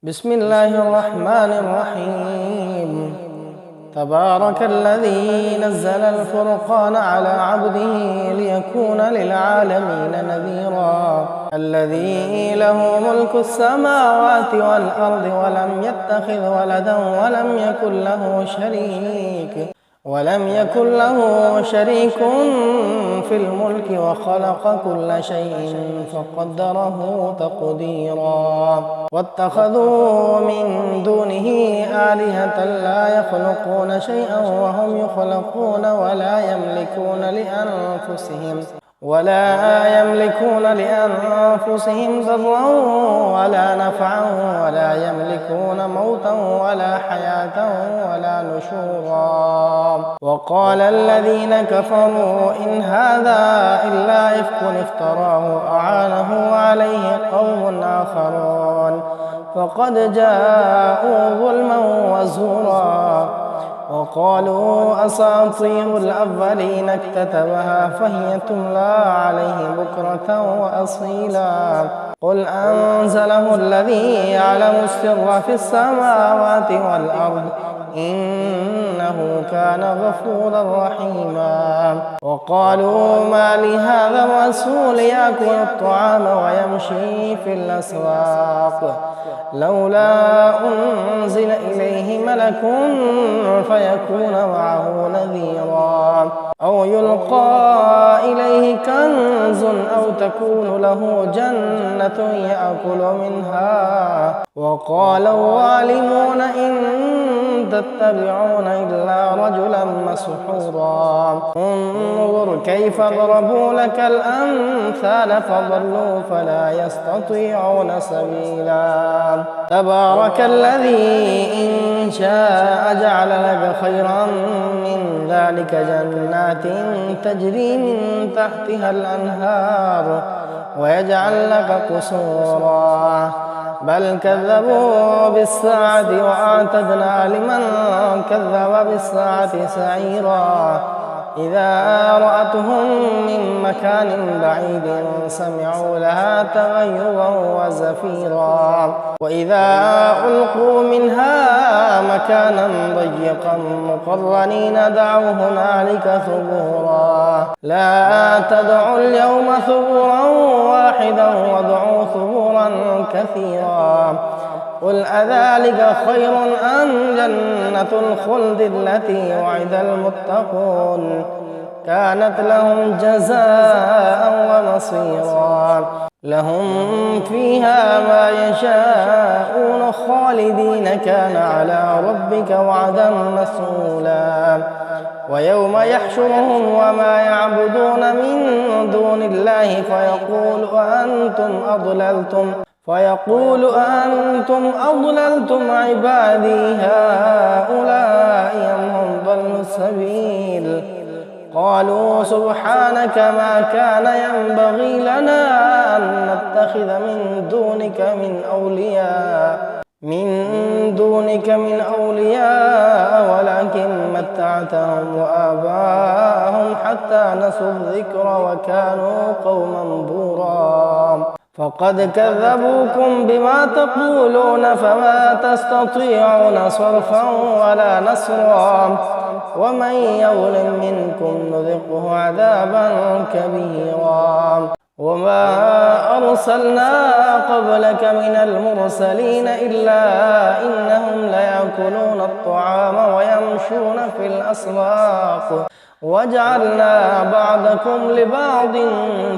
بسم الله الرحمن الرحيم. تبارك الذي نزل الفرقان على عبده ليكون للعالمين نذيرا. الذي له ملك السماوات والأرض ولم يتخذ ولدا ولم يكن له شريك في الملك وخلق كل شيء فقدره تقديرا. واتخذوا من دونه آلهة لا يخلقون شيئا وهم يخلقون ولا يملكون لأنفسهم ضرا ولا نفعا ولا يملكون موتا ولا حياة ولا نشورا. وقال الذين كفروا إن هذا إلا إفك افتراه أعانه عليه قوم آخرون فقد جاءوا ظلما وزورا. وقالوا أساطير الأولين اكتتبها فهي تملى عليه بكرة وأصيلا. قل أنزله الذي يعلم السر في السماوات والأرض إنه كان غفورا رحيما. وقالوا ما لهذا الرسول يأكل الطعام ويمشي في الأسواق لولا أنزل إليه ملك فيكون معه نذيرا أو يلقى إليه كنز أو تكون له جنة يأكل منها. وقال الظالمون إن تتبعون إلا رجلا مسحورا. انظر كيف ضربوا لك الأمثال فضلوا فلا يستطيعون سبيلا. تبارك الذي إن شاء جعل لك خيرا من ذلك جنات تجري من تحتها الأنهار ويجعل لك قصورا بل كذبوا بالساعة وأعتدنا لمن كذب بالساعة سعيرا. إذا رأتهم من مكان بعيد سمعوا لها تغيظا وزفيرا. وإذا ألقوا منها مكانا ضيقا مقرنين دعوا هنالك ثبورا. لا تدعوا اليوم ثبورا واحدا وادعوا ثبورا كثيرا. قل أذلك خير أم جنة الخلد التي وعد المتقون كانت لهم جزاء ومصيرا. لهم فيها ما يشاءون خالدين كان على ربك وعدا مسئولا. ويوم يحشرهم وما يعبدون من دون الله فيقول أأنتم أضللتم عبادي هؤلاء أم هم ضلوا السبيل. قالوا سبحانك ما كان ينبغي لنا أن نتخذ من دونك من أولياء ولكن متعتهم وآباءهم حتى نسوا الذكر وكانوا قوما بورا. فقد كذبوكم بما تقولون فما تستطيعون صرفا ولا نصرا. ومن يظلم منكم نذقه عذابا كبيرا. وما أرسلنا قبلك من المرسلين إلا إنهم ليأكلون الطعام ويمشون في الأسواق وجعلنا بعضكم لبعض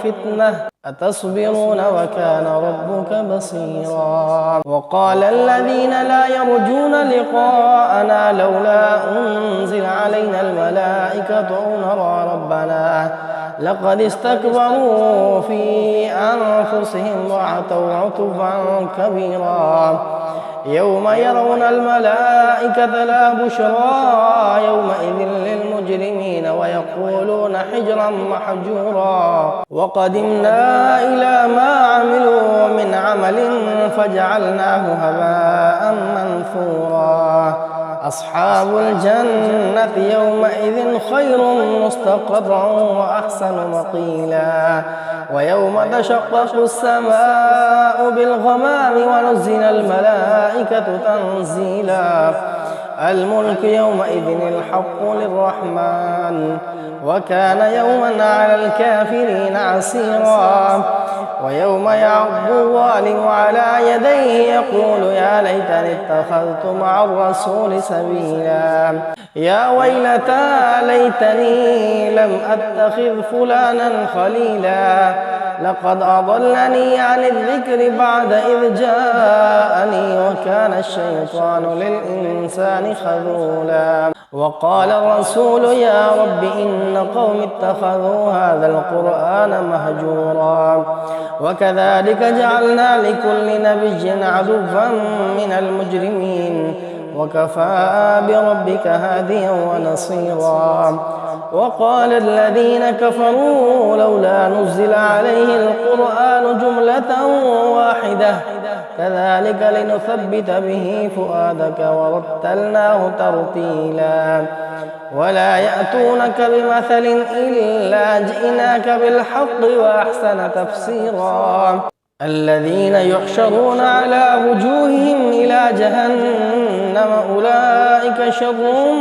فتنة أتصبرون وكان ربك بصيرا. وقال الذين لا يرجون لقاءنا لولا أنزل علينا الملائكة أو نرى ربنا لقد استكبروا في أنفسهم وعتوا عتوا كبيرا. يوم يرون الملائكة لا بشرى يومئذ للمجرمين ويقولون حجرا محجورا. وقدمنا إلى ما عملوا من عمل فجعلناه هباء منثورا. أصحاب الجنة يومئذ خير مستقرا وأحسن مقيلا ويوم تشقق السماء بالغمام ونزل الملائكة تنزيلا الملك يومئذ الحق للرحمن وكان يوما على الكافرين عسيرا ويوم يعض الظالم على يديه يقول يا ليتني اتخذت مع الرسول سبيلا يا ويلتى ليتني لم أتخذ فلانا خليلا لقد أضلني عن الذكر بعد إذ جاءني وكان الشيطان للإنسان خذولا وقال الرسول يا رب إن قوم اتخذوا هذا القرآن مهجورا وكذلك جعلنا لكل نبي عدوا من المجرمين وكفى بربك هاديا ونصيرا وقال الذين كفروا لولا نزل عليه القرآن جملة واحدة كذلك لنثبت به فؤادك ورتلناه ترتيلا ولا يأتونك بمثل إلا جئناك بالحق وأحسن تفسيرا الذين يحشرون على وجوههم إلى جهنم أولئك شر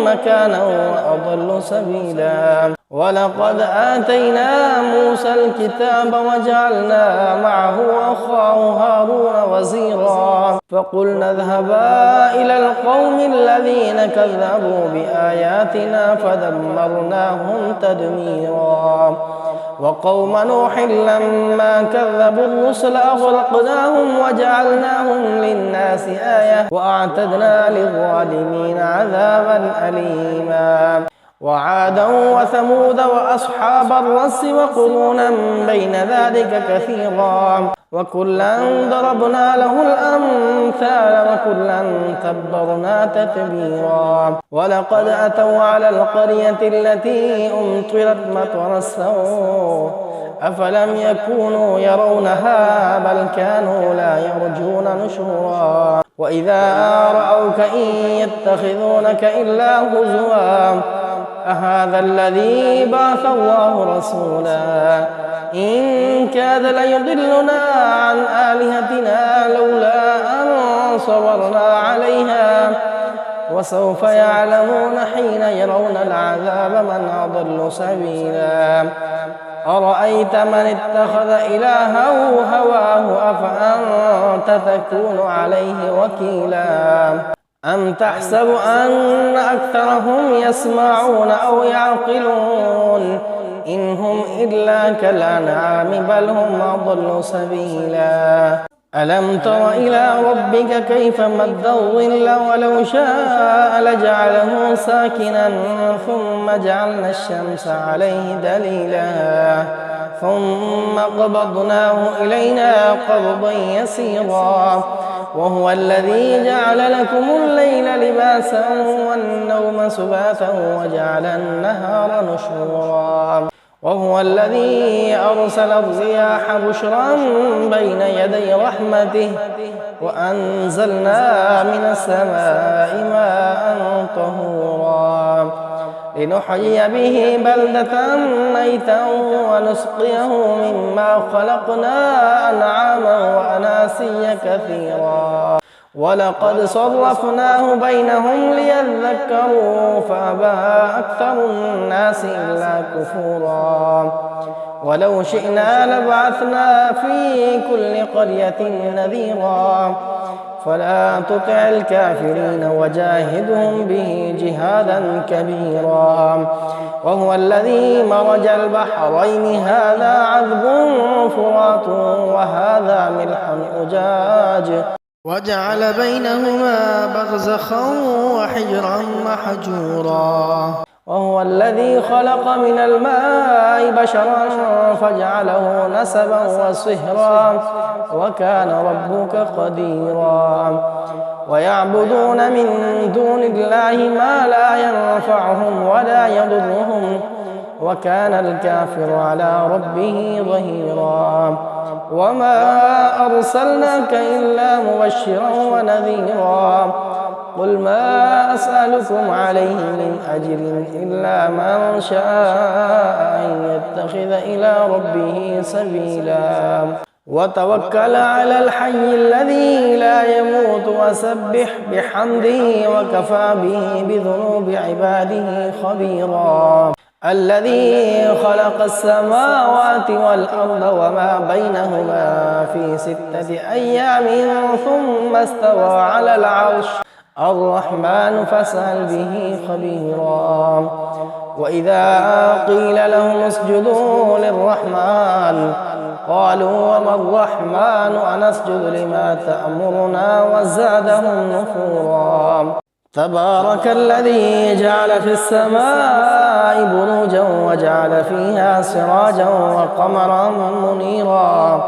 مكانا وأضل سبيلا ولقد آتينا موسى الكتاب وجعلنا معه أخاه هارون وزيرا فقلنا اذهبا إلى القوم الذين كذبوا بآياتنا فدمرناهم تدميرا وقوم نوح لما كذبوا الرسل أغرقناهم وجعلناهم للناس آية وأعتدنا للظالمين عذابا أليما وعادا وثمود وأصحاب الرس وقرونا بين ذلك كثيرا وكلا ضربنا له الأمثال وكلا تبرنا تتبيرا ولقد أتوا على القرية التي أمطرت مطر السوء أفلم يكونوا يرونها بل كانوا لا يرجون نشورا وإذا رأوك إن يتخذونك إلا هزوا أهذا الذي بعث الله رسولا إن كاد ليضلنا عن آلهتنا لولا أن صبرنا عليها وسوف يعلمون حين يرون العذاب من أضل سبيلا أرأيت من اتخذ إلهه هواه أفأنت تكون عليه وكيلا أم تحسب أن أكثرهم يسمعون أو يعقلون إن هم إلا كالأنعام بل هم أضل سبيلا ألم تر إلى ربك كيف مد الظل ولو شاء لجعله ساكنا ثم جعلنا الشمس عليه دليلا ثم قبضناه إلينا قبضا يسيرا وهو الذي جعل لكم الليل لباسا والنوم سباتا وجعل النهار نشورا وهو الذي أرسل الرياح بشرا بين يدي رحمته وأنزلنا من السماء ماء طهورا لنحيي به بلدة ميتا ونسقيه مما خلقنا أنعاما وأناسيا كثيرا ولقد صرفناه بينهم ليذكروا فأبى أكثر الناس إلا كفورا ولو شئنا لبعثنا في كل قرية نذيرا فلا تطع الكافرين وجاهدهم به جهادا كبيرا وهو الذي مرج البحرين هذا عذب فرات وهذا ملح أجاج وجعل بينهما برزخا وحجرا محجورا وهو الذي خلق من الماء بشرا فجعله نسبا وصهرا وكان ربك قديرا ويعبدون من دون الله ما لا ينفعهم ولا يضرهم وكان الكافر على ربه ظهيرا وما أرسلناك إلا مبشرا ونذيرا قل ما أسألكم عليه من أجر إلا من شاء أن يتخذ إلى ربه سبيلا وتوكل على الحي الذي لا يموت وسبح بحمده وكفى به بذنوب عباده خبيرا الذي خلق السماوات والأرض وما بينهما في 6 أيام ثم استوى على العرش الرحمن فاسأل به خبيرا وإذا قيل لهم اسجدوا للرحمن قالوا وما الرحمن أنسجد لما تأمرنا وزادهم نفورا تبارك الذي جعل في السماء بروجا وجعل فيها سراجا وقمرا منيرا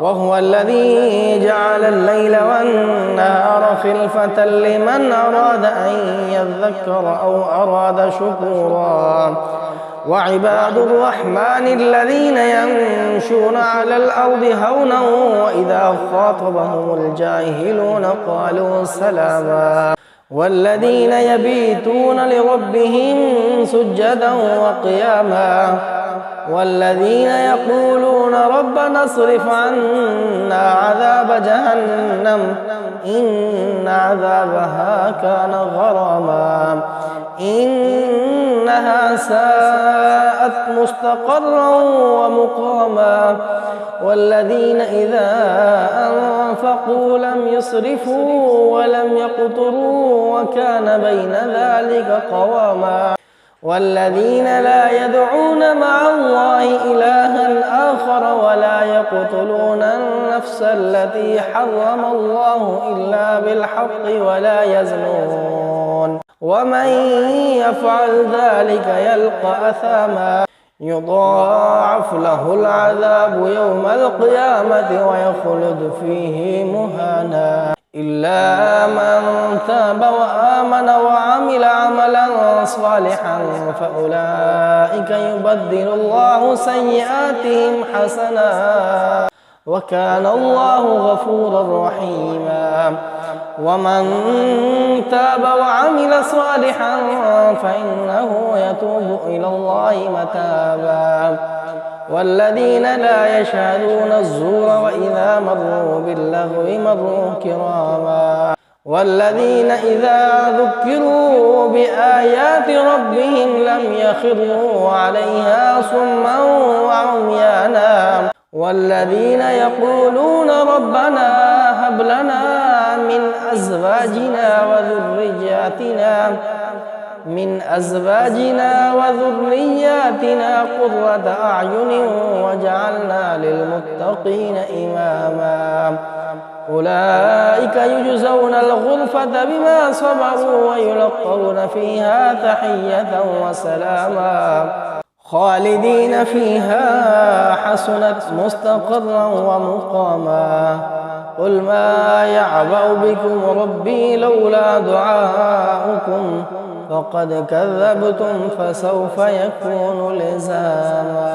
وهو الذي جعل الليل والنهار خلفة لمن أراد أن يذكر أو أراد شكورا وعباد الرحمن الذين يمشون على الأرض هونا وإذا خاطبهم الجاهلون قالوا سلاما والذين يبيتون لربهم سجدا وقياما والذين يقولون ربنا اصرف عنا عذاب جهنم إن عذابها كان غراما إنها ساءت مستقرا ومقاما والذين إذا أنفقوا لم يسرفوا ولم يقتروا وكان بين ذلك قواما والذين لا يدعون مع الله إلها آخر ولا يقتلون النفس التي حرم الله إلا بالحق ولا يزنون ومن يفعل ذلك يلقى أثاما يضاعف له العذاب يوم القيامة ويخلد فيه مهانا إلا من تاب وآمن وعمل عملا صالحا فأولئك يبدل الله سيئاتهم حسنات وكان الله غفورا رحيما ومن تاب وعمل صالحا فإنه يتوب إلى الله متابا والذين لا يشهدون الزور وإذا مروا باللغو مروا كراما والذين إذا ذكروا بآيات ربهم لم يخروا عليها صما وعميانا والذين يقولون ربنا هب لنا من أزواجنا وذرياتنا قرة أعين وجعلنا للمتقين إماما أولئك يجزون الغرفة بما صبروا ويلقون فيها تحية وسلاما خالدين فيها حسنت مستقرا ومقاما قل ما يعبأ بكم ربي لولا دعاؤكم فقد كذبتم فسوف يكون لزاما.